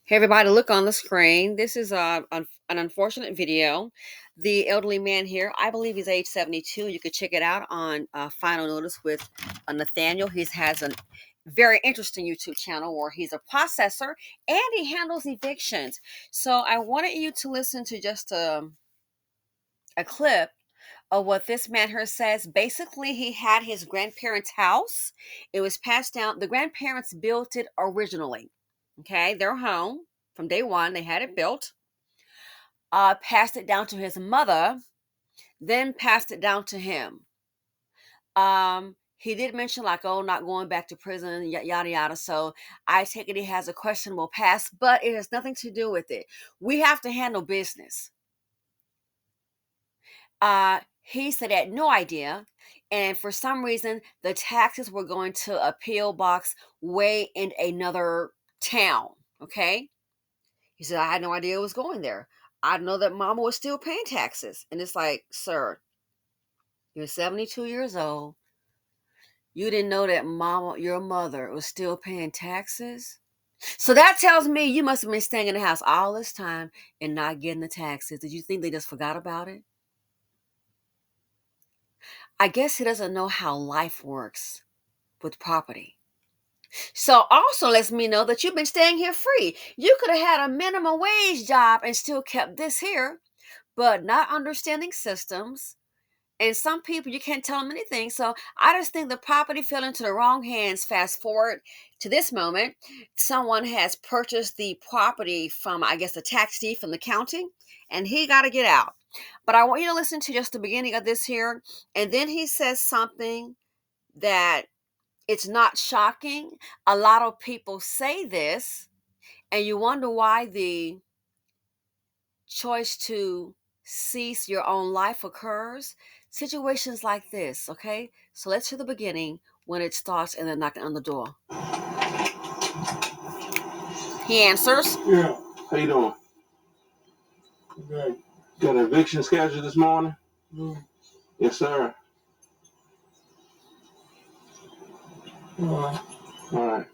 Hey everybody, look on the screen. This is an unfortunate video. The elderly man here, I believe he's age 72. You could check it out on Final Notice with Nathaniel. He has a very interesting YouTube channel where he's a processor and he handles evictions. So I wanted you to listen to just a clip of what this man here says. Basically, he had his grandparents' house. It was passed down. The grandparents built it originally. Okay, their home from day one. They had it built. Passed it down to his mother, then passed it down to him. He did mention like, oh, not going back to prison, yada yada. So I take it he has a questionable past, but it has nothing to do with it. We have to handle business. He said he had no idea. And for some reason, the taxes were going to a P.O. box way in another town. Okay. He said, I had no idea it was going there. I know that mama was still paying taxes. And it's like, sir, you're 72 years old. You didn't know that mama, your mother, was still paying taxes? So that tells me you must have been staying in the house all this time and not getting the taxes. Did you think they just forgot about it? I guess he doesn't know how life works with property. So also lets me know that you've been staying here free. You could have had a minimum wage job and still kept this here, but not understanding systems. And some people, you can't tell them anything. So I just think the property fell into the wrong hands. Fast forward to this moment, someone has purchased the property from, I guess, the tax deed from the county, and he got to get out. But I want you to listen to just the beginning of this here. And then he says something that it's not shocking. A lot of people say this, and you wonder why the choice to cease your own life occurs. Situations like this, okay? So let's hear the beginning when it starts and then knocking on the door. He answers. Yeah. How you doing? Good. Got an eviction schedule this morning? Yes, sir. All right. All right.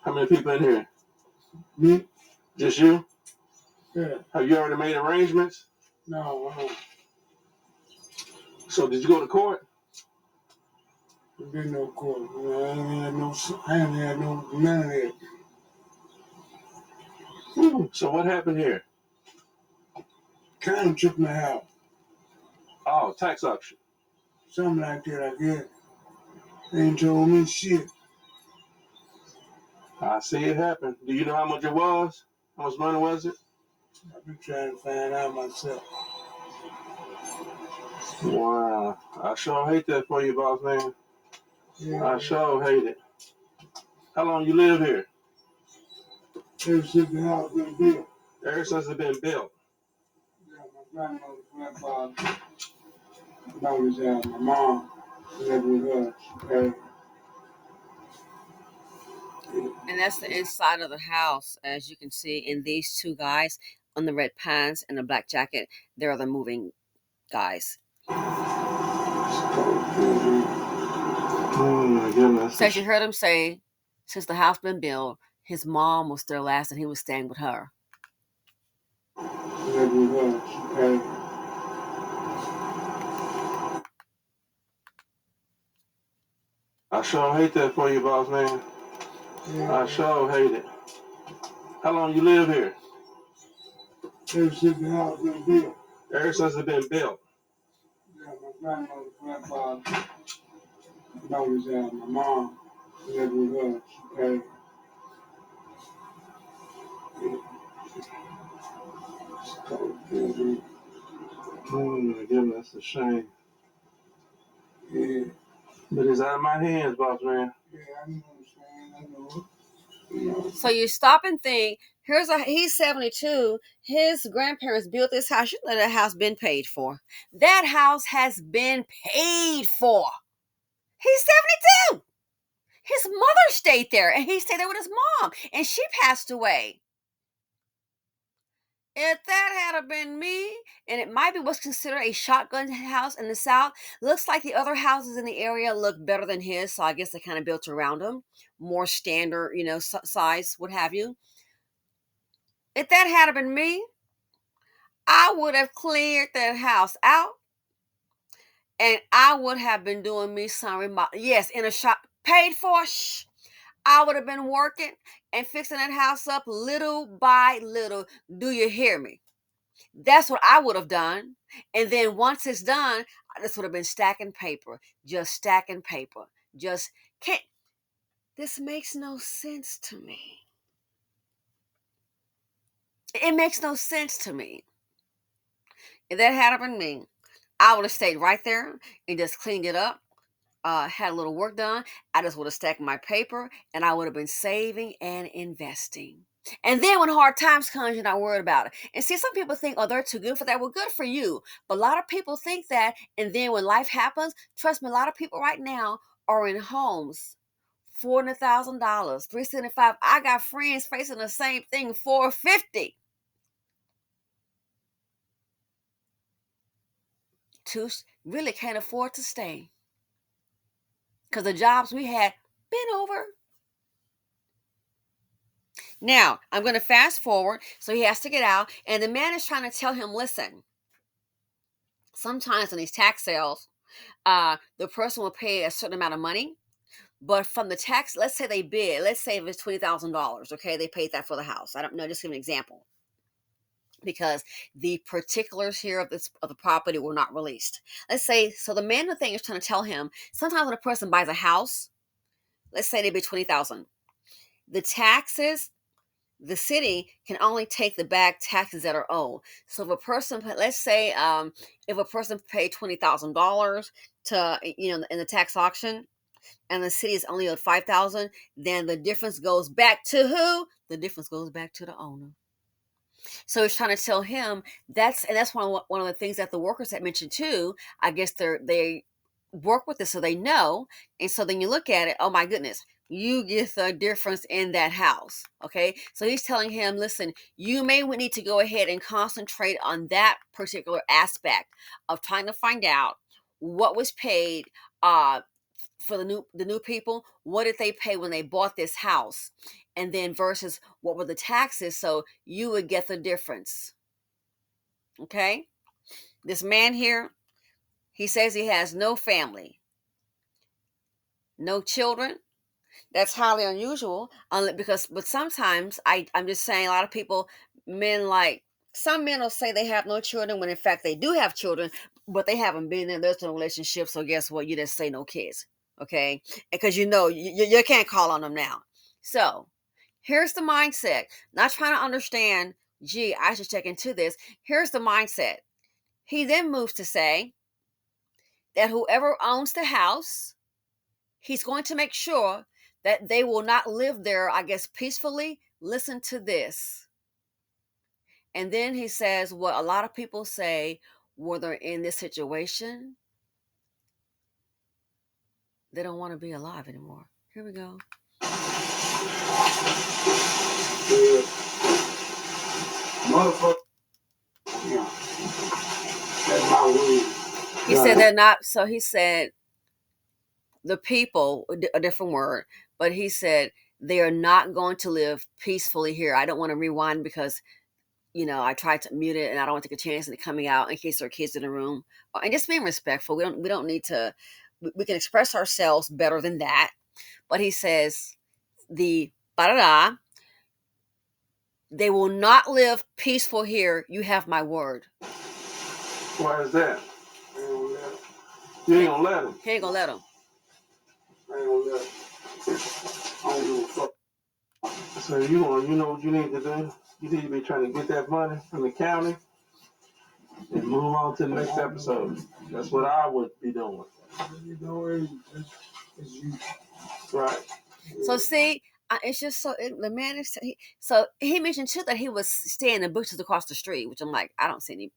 How many people in here? Me. Just you? Yeah. Have you already made arrangements? No. So did you go to court? There been no court. I ain't had no none of that. So what happened here? County took my house. Oh, tax auction. Something like that, I guess. They ain't told me shit. I see it happen. Do you know how much it was? How much money was it? I've been trying to find out myself. Wow. I sure hate that for you, boss man. Yeah, I sure hate it. How long you live here? Ever since the house been built. Ever since it's been built? Yeah, my grandmother, grandfather, always had my mom lived with us. Okay. And that's the inside of the house. As you can see, in these two guys on the red pants and the black jacket, they're the moving guys. Oh my goodness. So as you heard him say, since the house been built, his mom was there last and he was staying with her. Lived with us. Okay. I sure hate that for you, boss man. Yeah. I sure hate it. How long you live here? Ever since the house been built. Ever since it's been built. Yeah, my grandmother, grandfather, always had my mom lived with us. Okay. Oh my goodness, that's a shame. Yeah. But it's out of my hands, boss man. Yeah, I know what I'm saying. I know. So you stop and think, he's 72. His grandparents built this house. You know that house been paid for. That house has been paid for. He's 72. His mother stayed there and he stayed there with his mom and she passed away. If that had been me, and it might be what's considered a shotgun house in the South, looks like the other houses in the area look better than his. So I guess they kind of built around him, more standard, size, what have you. If that had been me, I would have cleared that house out, and I would have been doing me some yes, in a shop, paid for. I would have been working and fixing that house up little by little. Do you hear me? That's what I would have done. And then once it's done, I just would have been stacking paper, just stacking paper. Just can't. This makes no sense to me. It makes no sense to me. If that had been me, I would have stayed right there and just cleaned it up, had a little work done. I just would have stacked my paper, and I would have been saving and investing. And then when hard times come, you're not worried about it. And see, some people think, oh, they're too good for that. Well, good for you. But a lot of people think that. And then when life happens, trust me, a lot of people right now are in homes. $400,000, $375. I got friends facing the same thing, $450. Two really can't afford to stay because the jobs we had been over. Now, I'm going to fast forward. So he has to get out. And the man is trying to tell him, listen, sometimes in these tax sales, the person will pay a certain amount of money. But from the tax, let's say they bid, let's say if it's $20,000, okay, they paid that for the house. I don't know, just give an example. Because the particulars here of the property were not released. Let's say, so the man, the thing is trying to tell him, sometimes when a person buys a house, let's say they bid 20,000, the taxes, the city can only take the back taxes that are owed. So if a person, let's say, if a person paid $20,000 to, in the tax auction, and the city is only owed 5,000, then the difference goes back to who? The difference goes back to the owner. So he's trying to tell him that's one of the things that the workers had mentioned too. I guess they work with this so they know, and so then you look at it. Oh my goodness, you get the difference in that house. Okay, so he's telling him, listen, you may need to go ahead and concentrate on that particular aspect of trying to find out what was paid. For the new people, what did they pay when they bought this house, and then versus what were the taxes, so you would get the difference. Okay, this man here, he says he has no family, no children. That's highly unusual, because but sometimes I'm just saying, a lot of people, men, like some men will say they have no children when in fact they do have children, but they haven't been in there's no relationship, so guess what, you just say no kids. Okay, because you can't call on them now. So here's the mindset, not trying to understand, gee, I should check into this. Here's the mindset. He then moves to say that whoever owns the house, he's going to make sure that they will not live there, I guess, peacefully. Listen to this. And then he says what a lot of people say when they're in this situation, they don't want to be alive anymore. Here we go. Motherfucker. Yeah. That's my word. He said they're not, so he said the people, a different word, but he said they are not going to live peacefully here. I don't want to rewind because I tried to mute it, and I don't want to take a chance of it coming out in case there are kids in the room. And just being respectful. We don't need to. We can express ourselves better than that. But he says the barada, they will not live peaceful here. You have my word. Why is that? You ain't gonna let him. He ain't gonna let him. I ain't gonna let him. I don't give a fuck. So you know what you need to do? You need to be trying to get that money from the county and move on to the next episode. That's what I would be doing. Right. So see, it's just so the man is. So he mentioned too that he was staying in bushes across the street, which I'm like, I don't see any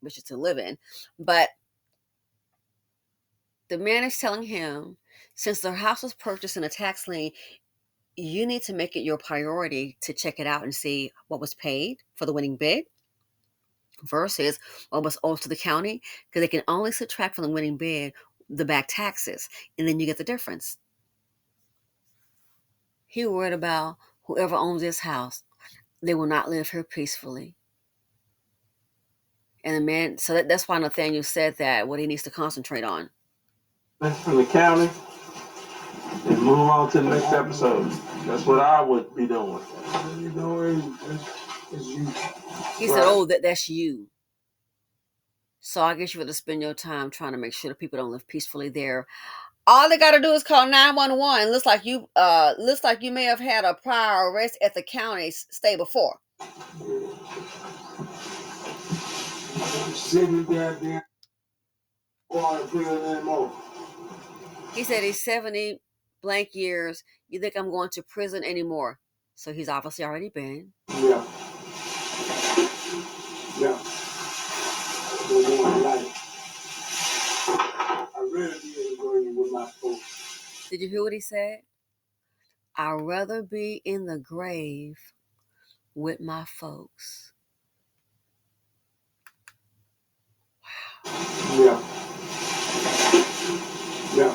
bushes to live in. But the man is telling him, since the house was purchased in a tax lien, you need to make it your priority to check it out and see what was paid for the winning bid versus what was owed to the county, because they can only subtract from the winning bid the back taxes, and then you get the difference. He worried about whoever owns this house. They will not live here peacefully. And the man, so that's why Nathaniel said that what he needs to concentrate on. From the county and move on to the next episode. That's what I would be doing. He said, "Oh, that's you." So I guess you have to spend your time trying to make sure that people don't live peacefully there. All they got to do is call 911. Looks like you may have had a prior arrest at the county stay before. He said he's 70 blank years. You think I'm going to prison anymore? So he's obviously already been. Yeah. Yeah. I really be agreeing with my folks. Did you hear what he said? I'd rather be in the grave with my folks. Wow. Yeah. Yeah.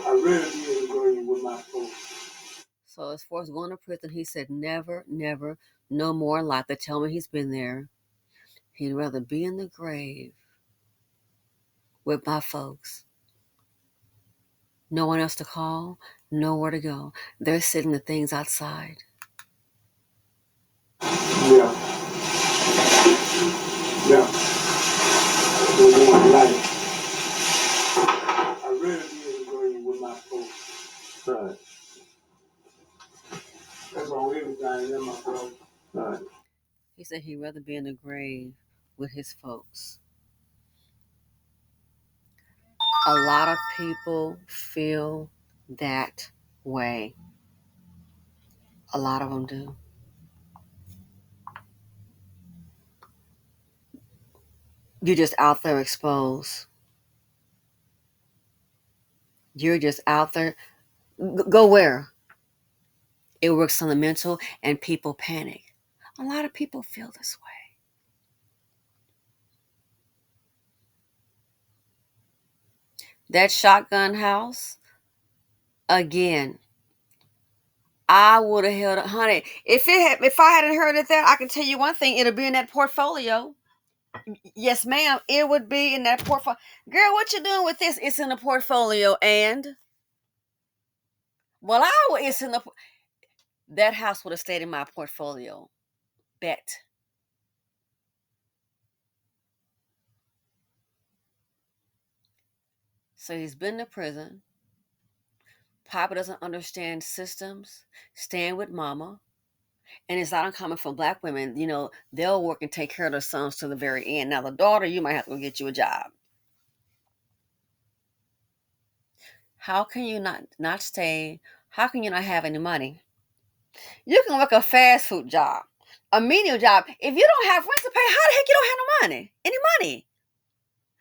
I really be agreeing with my folks. So as far as going to prison, he said never, never, no more life. They tell me he's been there. He'd rather be in the grave with my folks. No one else to call, nowhere to go. They're sitting the things outside. Yeah. Yeah. I really be agreeing with my folks. Right. That's on everything in my folks. Right. He said he'd rather be in the grave with his folks. A lot of people feel that way. A lot of them do. You're just out there exposed. You're just out there. Go where? It works on the mental and people panic. A lot of people feel this way. That shotgun house, again, I would have held it, honey. If I hadn't heard it there, I can tell you one thing, it'll be in that portfolio. Yes, ma'am, it would be in that portfolio. Girl, what you doing with this? It's in the portfolio, and well, it's in the that house would have stayed in my portfolio. Bet. So he's been to prison. Papa doesn't understand systems. Staying with mama. And it's not uncommon for black women, they'll work and take care of their sons to the very end. Now, the daughter, you might have to go get you a job. How can you not stay? How can you not have any money? You can work a fast food job, a menial job. If you don't have rent to pay, how the heck you don't have no money? Any money?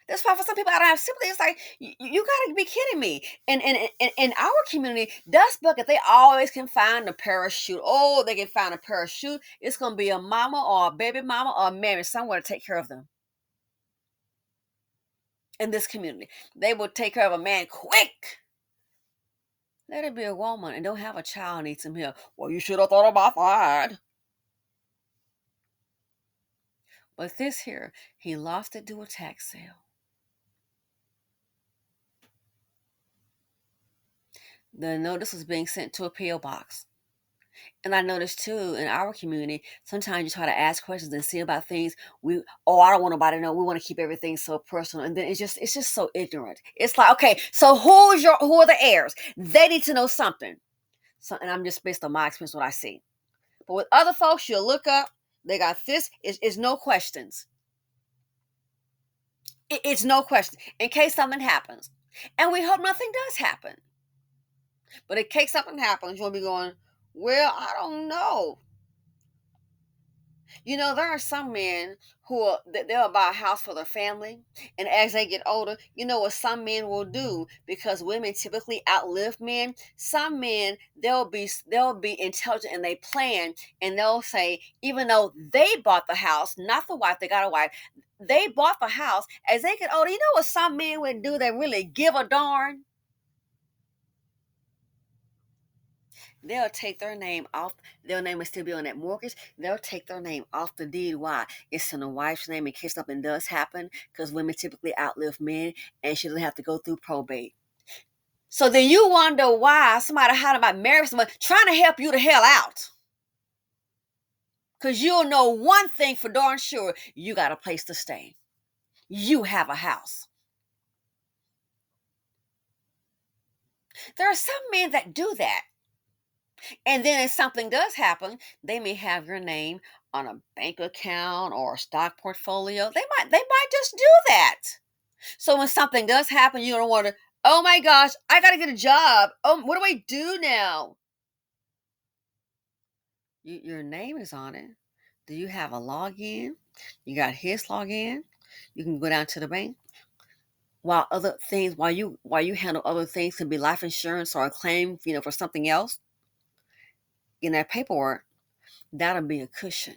That's why for some people I don't have sympathy. It's like you gotta be kidding me. And in our community, Dust Bucket, they always can find a parachute. Oh, they can find a parachute. It's gonna be a mama or a baby mama or a mammy somewhere to take care of them. In this community, they will take care of a man quick. Let it be a woman and don't have a child needs him here. Well, you should have thought about that. But this here, he lost it to a tax sale. The notice was being sent to a P.O. box. And I noticed too in our community, sometimes you try to ask questions and see about things. I don't want nobody to know. We want to keep everything so personal. And then it's just so ignorant. It's like, okay, so who are the heirs? They need to know something. So, and I'm just based on my experience, what I see. But with other folks, you look up, they got this, it's no questions. It's no question in case something happens. And we hope nothing does happen. But in case something happens, you'll be going, well, I don't know. There are some men they'll buy a house for their family, and as they get older, what some men will do, because women typically outlive men. Some men they'll be intelligent and they plan, and they'll say, even though they bought the house, not the wife, they got a wife, they bought the house. As they get older, what some men would do? They really give a darn. they'll take their name off. Their name will still be on that mortgage. They'll take their name off the deed. Why? It's in the wife's name in case something does happen, because women typically outlive men and she doesn't have to go through probate. So then you wonder why somebody hiding about marrying someone trying to help you the hell out. Because you'll know one thing for darn sure: you got a place to stay. You have a house. There are some men that do that. And then if something does happen, they may have your name on a bank account or a stock portfolio. They might just do that. So when something does happen, you don't want to, oh my gosh, I gotta get a job. Oh, what do I do now? Your name is on it. Do you have a login? You got his login. You can go down to the bank. While you handle other things, could be life insurance or a claim, for something else in that paperwork, that'll be a cushion.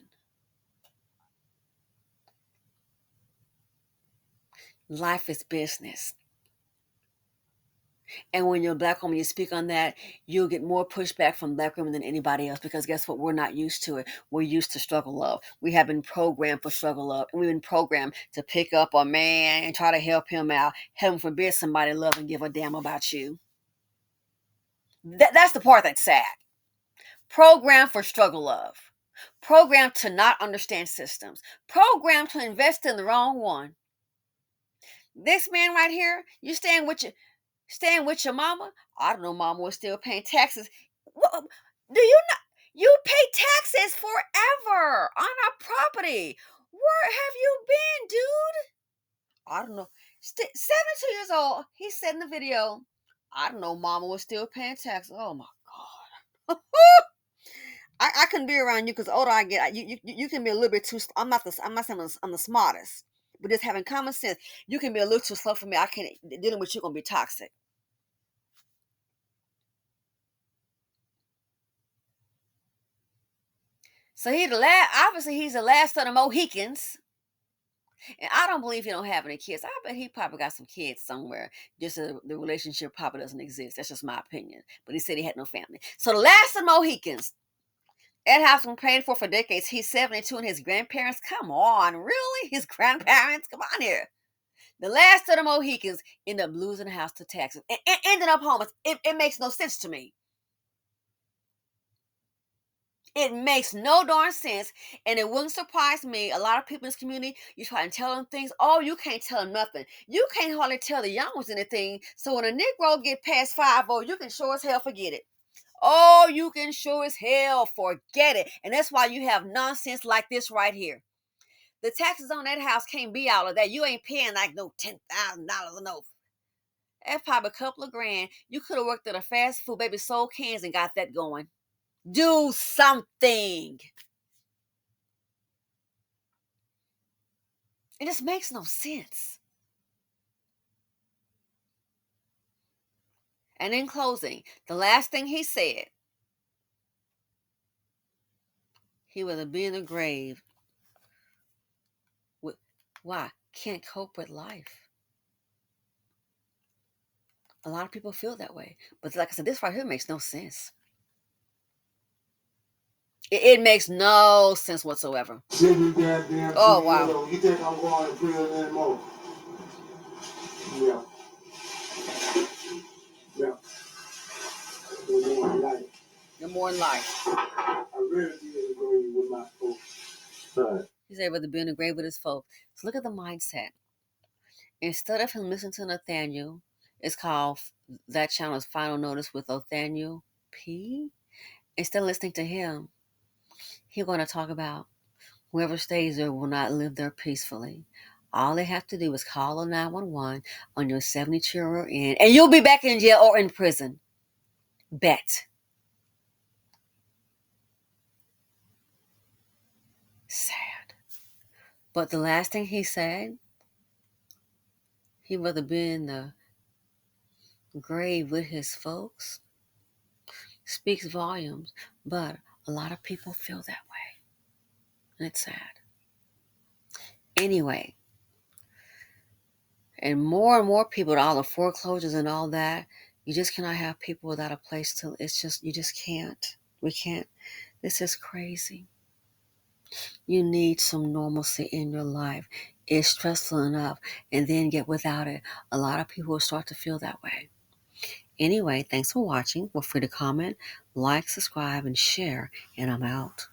Life is business. And when you're a black woman, you speak on that, you'll get more pushback from black women than anybody else, because guess what? We're not used to it. We're used to struggle love. We have been programmed for struggle love. And we've been programmed to pick up a man and try to help him out. Heaven forbid somebody love and give a damn about you. That's the part that's sad. Programmed for struggle love. Programmed to not understand systems. Programmed to invest in the wrong one. This man right here, you staying with your mama? I don't know, mama was still paying taxes. What, do you not? You pay taxes forever on our property. Where have you been, dude? I don't know. 72 years old. He said in the video, I don't know, mama was still paying taxes. Oh my God. I couldn't be around you because the older I get, you can be a little bit too. I'm not saying I'm the smartest, but just having common sense, you can be a little too slow for me. I can't. Dealing with you gonna be toxic. So obviously he's the last of the Mohicans. And I don't believe he don't have any kids. I bet he probably got some kids somewhere. Just the relationship probably doesn't exist. That's just my opinion. But he said he had no family. So the last of the Mohicans. Ed House been paid for decades. He's 72 and his grandparents. Come on, really? His grandparents? Come on here. The last of the Mohicans ended up losing the house to taxes and ended up homeless. It makes no sense to me. It makes no darn sense, and it wouldn't surprise me. A lot of people in this community, you try and tell them things. Oh, you can't tell them nothing. You can't hardly tell the young ones anything. So when a Negro get past 5-0, you can sure as hell forget it. Oh, you can sure as hell forget it. And that's why you have nonsense like this right here. The taxes on that house can't be all of that. You ain't paying like no $10,000 or no. That's probably a couple of grand. You could have worked at a fast food, baby, sold cans and got that going. Do something. It just makes no sense. And in closing, the last thing he said, he would be in the grave. Why? Can't cope with life. A lot of people feel that way. But like I said, this right here makes no sense. It makes no sense whatsoever. Oh, wow. You think I'm going to prison anymore? Yeah. Yeah. No more in life. No more in life. I really did agree with my folks. Right. He's able to be in the grave with his folks. So look at the mindset. Instead of him listening to Nathaniel, it's called, that channel's Final Notice with Nathaniel P. Instead of listening to him, he's going to talk about whoever stays there will not live there peacefully. All they have to do is call a 911 on your 72-year end, and you'll be back in jail or in prison. Bet. Sad. But the last thing he said, he'd rather be in the grave with his folks, speaks volumes. But a lot of people feel that way. And it's sad. Anyway, and more people, all the foreclosures and all that, You just cannot have people without a place to. It's just you just can't. We can't. This is crazy. You need some normalcy in your life. It's stressful enough, and then get without it. A lot of people will start to feel that way. Anyway, thanks for watching. Feel free to comment, like, subscribe, and share, and I'm out.